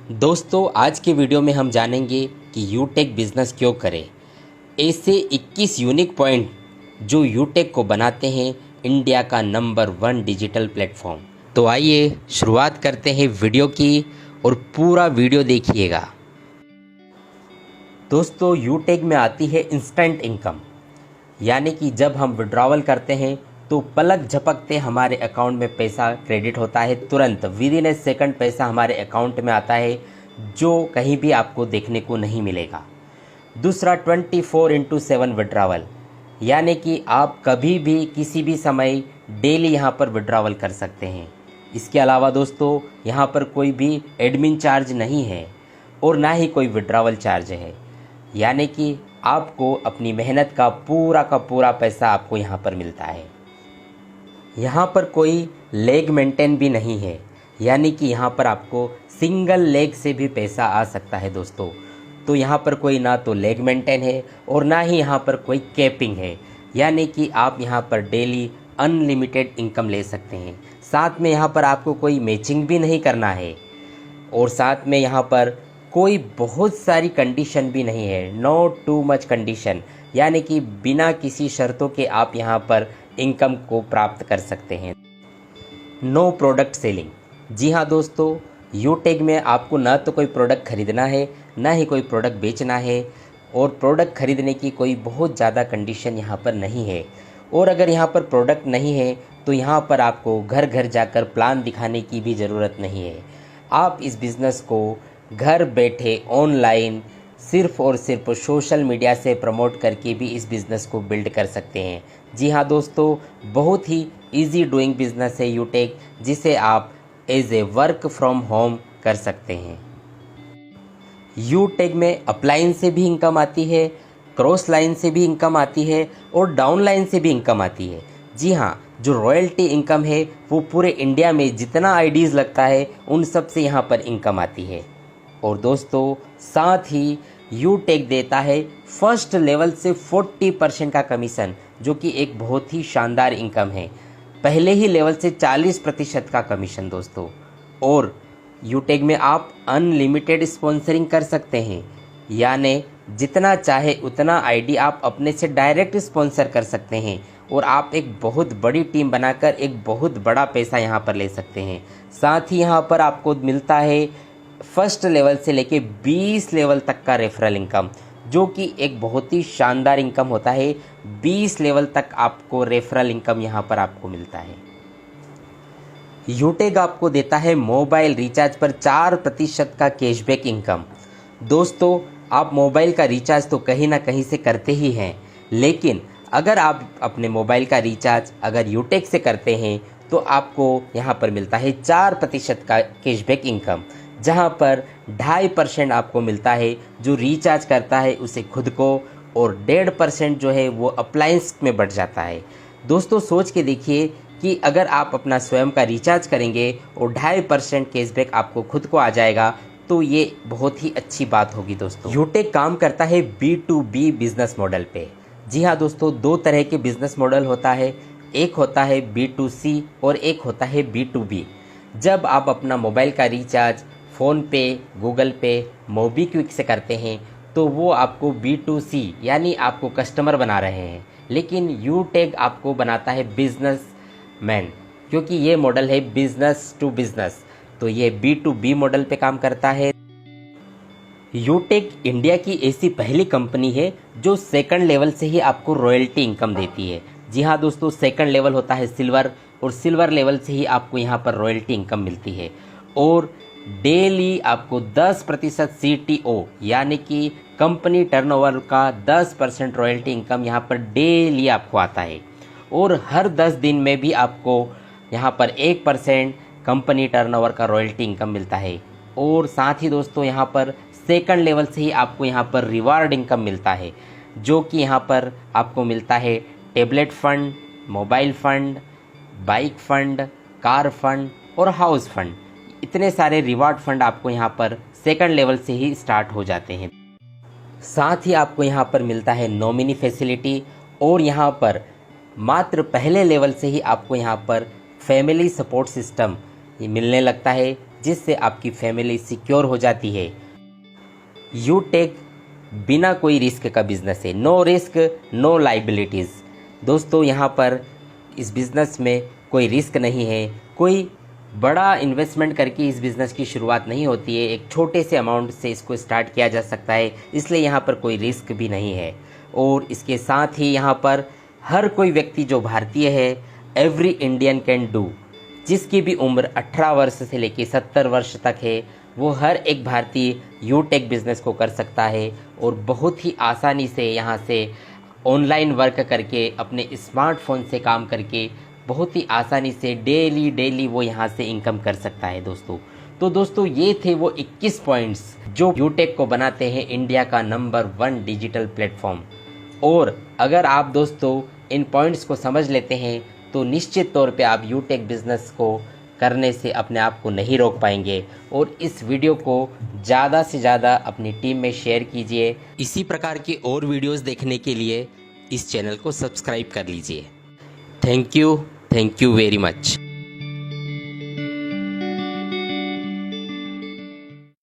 दोस्तों, आज के वीडियो में हम जानेंगे कि यूटेक बिज़नेस क्यों करें। ऐसे 21 यूनिक पॉइंट जो यूटेक को बनाते हैं इंडिया का नंबर 1 डिजिटल प्लेटफॉर्म। तो आइए शुरुआत करते हैं वीडियो की और पूरा वीडियो देखिएगा। दोस्तों, यूटेक में आती है इंस्टेंट इनकम, यानी कि जब हम विड्रॉवल करते हैं तो पलक झपकते हमारे अकाउंट में पैसा क्रेडिट होता है। तुरंत विद इन ए सेकंड पैसा हमारे अकाउंट में आता है, जो कहीं भी आपको देखने को नहीं मिलेगा। दूसरा 24/7 विड्रॉवल, यानी कि आप कभी भी किसी भी समय डेली यहाँ पर विड्रॉवल कर सकते हैं। इसके अलावा दोस्तों, यहाँ पर कोई भी एडमिन चार्ज नहीं है और ना ही कोई विड्रॉवल चार्ज है, यानी कि आपको अपनी मेहनत का पूरा पैसा आपको यहाँ पर मिलता है। यहाँ पर कोई लेग मेंटेन भी नहीं है, यानी कि यहाँ पर आपको सिंगल लेग से भी पैसा आ सकता है दोस्तों। तो यहाँ पर कोई ना तो लेग मेंटेन है और ना ही यहाँ पर कोई कैपिंग है, यानी कि आप यहाँ पर डेली अनलिमिटेड इनकम ले सकते हैं। साथ में यहाँ पर आपको कोई मैचिंग भी नहीं करना है और साथ में यहाँ पर कोई बहुत सारी कंडीशन भी नहीं है, नो टू मच कंडीशन, यानी कि बिना किसी शर्तों के आप यहाँ पर इनकम को प्राप्त कर सकते हैं। No product selling. जी हाँ दोस्तों, यूटेक में आपको ना तो कोई प्रोडक्ट खरीदना है, ना ही कोई प्रोडक्ट बेचना है, और प्रोडक्ट खरीदने की कोई बहुत ज़्यादा कंडीशन यहाँ पर नहीं है। और अगर यहाँ पर प्रोडक्ट नहीं है तो यहाँ पर आपको घर घर जाकर प्लान दिखाने की भी ज़रूरत नहीं है। आप इस बिज़नेस को घर बैठे ऑनलाइन सिर्फ और सिर्फ सोशल मीडिया से प्रमोट करके भी इस बिज़नेस को बिल्ड कर सकते हैं। जी हाँ दोस्तों, बहुत ही इजी डूइंग बिज़नेस है यूटेक, जिसे आप as a work from home कर सकते हैं। यूटेक में अपलाइन से भी इनकम आती है, क्रॉस लाइन से भी इनकम आती है और डाउन लाइन से भी इनकम आती है। जी हाँ, जो रॉयल्टी इनकम है वो पूरे इंडिया में जितना आईडीज़ लगता है उन सब से यहाँ पर इनकम आती है। और दोस्तों, साथ ही यूटेक देता है फर्स्ट लेवल से 40% का कमीशन, जो कि एक बहुत ही शानदार इनकम है। पहले ही लेवल से 40% का कमीशन दोस्तों। और यूटेक में आप अनलिमिटेड स्पॉन्सरिंग कर सकते हैं, यानी जितना चाहे उतना आईडी आप अपने से डायरेक्ट स्पॉन्सर कर सकते हैं और आप एक बहुत बड़ी टीम बनाकर एक बहुत बड़ा पैसा यहाँ पर ले सकते हैं। साथ ही यहाँ पर आपको मिलता है फर्स्ट लेवल से लेके 20 लेवल तक का रेफरल इनकम, जो कि एक बहुत ही शानदार इनकम होता है। 20 लेवल तक आपको रेफरल इनकम यहाँ पर आपको मिलता है। यूटेक आपको देता है मोबाइल रिचार्ज पर 4% का कैशबैक इनकम। दोस्तों, आप मोबाइल का रिचार्ज तो कहीं ना कहीं से करते ही हैं, लेकिन अगर आप अपने मोबाइल का रिचार्ज अगर यूटेक से करते हैं तो आपको यहाँ पर मिलता है 4% का कैशबैक इनकम, जहाँ पर 2.5% आपको मिलता है जो रिचार्ज करता है उसे खुद को, और 1.5% जो है वो अप्लायंस में बढ़ जाता है। दोस्तों, सोच के देखिए कि अगर आप अपना स्वयं का रिचार्ज करेंगे और 2.5% कैशबैक आपको खुद को आ जाएगा, तो ये बहुत ही अच्छी बात होगी दोस्तों। यूटेक काम करता है B2B बिजनेस मॉडल पे। जी हाँ दोस्तों, दो तरह के बिजनेस मॉडल होता है, एक होता है B2C और एक होता है B2B। जब आप अपना मोबाइल का रिचार्ज फ़ोन पे, गूगल पे, मोबीक्विक से करते हैं तो वो आपको B2C यानी आपको कस्टमर बना रहे हैं, लेकिन यूटेक आपको बनाता है बिजनेस मैन, क्योंकि ये मॉडल है बिजनेस टू बिजनेस, तो ये B2B मॉडल पे काम करता है। यूटेक इंडिया की ऐसी पहली कंपनी है जो सेकंड लेवल से ही आपको रॉयल्टी इनकम देती है। जी हाँ दोस्तों, सेकंड लेवल होता है सिल्वर, और सिल्वर लेवल से ही आपको यहाँ पर रॉयल्टी इनकम मिलती है। और डेली आपको 10% CTO यानी कि कंपनी टर्नओवर का 10% रॉयल्टी इनकम यहाँ पर डेली आपको आता है। और हर 10 दिन में भी आपको यहाँ पर 1% कंपनी टर्नओवर का रॉयल्टी इनकम मिलता है। और साथ ही दोस्तों, यहाँ पर सेकंड लेवल से ही आपको यहाँ पर रिवार्ड इनकम मिलता है, जो कि यहाँ पर आपको मिलता है tablet fund, mobile fund, bike fund, car fund और हाउस फंड। इतने सारे रिवार्ड फंड आपको यहाँ पर सेकंड लेवल से ही स्टार्ट हो जाते हैं। साथ ही आपको यहाँ पर मिलता है नॉमिनी फैसिलिटी, और यहाँ पर मात्र पहले लेवल से ही आपको यहाँ पर फैमिली सपोर्ट सिस्टम मिलने लगता है, जिससे आपकी फैमिली सिक्योर हो जाती है। यूटेक बिना कोई रिस्क का बिजनेस है, नो रिस्क नो लाइबिलिटीज़। दोस्तों यहाँ पर इस बिज़नेस में कोई रिस्क नहीं है, कोई बड़ा इन्वेस्टमेंट करके इस बिज़नेस की शुरुआत नहीं होती है, एक छोटे से अमाउंट से इसको स्टार्ट किया जा सकता है, इसलिए यहाँ पर कोई रिस्क भी नहीं है। और इसके साथ ही यहाँ पर हर कोई व्यक्ति जो भारतीय है, एवरी इंडियन कैन डू, जिसकी भी उम्र 18 वर्ष से लेकर 70 वर्ष तक है, वो हर एक भारतीय यूटेक बिज़नेस को कर सकता है और बहुत ही आसानी से यहाँ से ऑनलाइन वर्क करके अपने स्मार्टफोन से काम करके बहुत ही आसानी से डेली वो यहाँ से इनकम कर सकता है दोस्तों। तो दोस्तों ये थे वो 21 पॉइंट्स जो यूटेक को बनाते हैं इंडिया का नंबर 1 डिजिटल प्लेटफॉर्म। और अगर आप दोस्तों इन पॉइंट्स को समझ लेते हैं तो निश्चित तौर पे आप यूटेक बिज़नेस को करने से अपने आप को नहीं रोक पाएंगे। और इस वीडियो को ज़्यादा से ज़्यादा अपनी टीम में शेयर कीजिए। इसी प्रकार की और वीडियोस देखने के लिए इस चैनल को सब्सक्राइब कर लीजिए। Thank you very much.